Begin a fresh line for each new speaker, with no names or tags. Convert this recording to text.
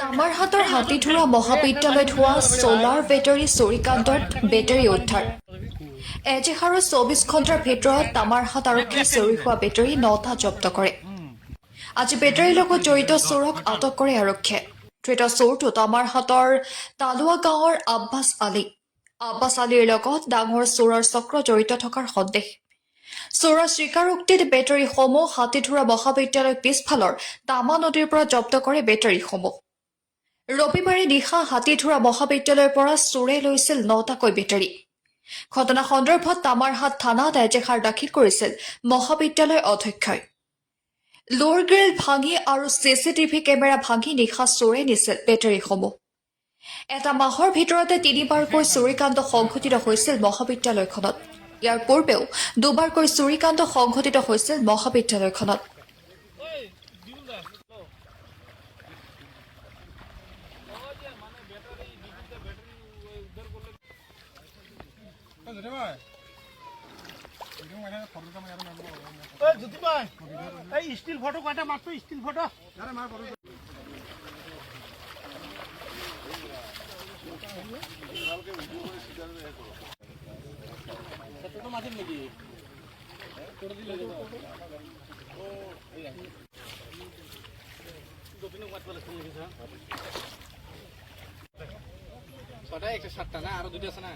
কামাৰহাটৰ হাতীধুৰা মহাবিদ্যালয়ত হোৱা solar battery চুৰিকাণ্ডত battery উদ্ধাৰ। এজেহাৰৰ ২৪ ঘণ্টাৰ ভিতৰত কামাৰহাট আৰক্ষীয়ে চুৰি হোৱা বেটাৰী ৯টা জব্দ কৰে। আজি বেটাৰীৰ লগত জড়িত চোৰক আটক কৰে আৰক্ষীয়ে। ধৃত চোৰটো কামাৰহাটৰ তালুৱা গাঁৱৰ আব্বাছ আলী। আব্বাছ আলীৰ লগত ডাঙৰ চোৰৰ চক্ৰ জড়িত থকাৰ সন্দেহ। চোৰৰ স্বীকাৰোক্তিত বেটাৰীসমূহ হাতীধুৰা মহাবিদ্যালয়ৰ পিছফালৰ তামা নদীৰ পৰা জব্দ কৰে বেটাৰীসমূহ। ৰবিবাৰে নিশা হাতীধুৰা মহাবিদ্যালয়ৰ পৰা চোৰে লৈছিল ৯টাকৈ বেটাৰী। ঘটনা সন্দৰ্ভত তামাৰহাট থানাত এজেহাৰ দাখিল কৰিছিল মহাবিদ্যালয়ৰ অধ্যক্ষই। লোৰ গ্ৰিল ভাঙি আৰু চিচিটিভি কেমেৰা ভাঙি নিশা চোৰে নিছিল বেটাৰীসমূহ। এটা মাহৰ ভিতৰতে ৩বাৰকৈ চুৰিকাণ্ড সংঘটিত হৈছিল মহাবিদ্যালয়খনত। ইয়াৰ পূৰ্বেও দুবাৰকৈ চুৰিকাণ্ড সংঘটিত হৈছিল মহাবিদ্যালয়খনত।
স্টিল ফটো কয়টা মারতো স্টিল ফটো মাতিম নাকি ছটা ১০৭টা না আরো দুটো আছে না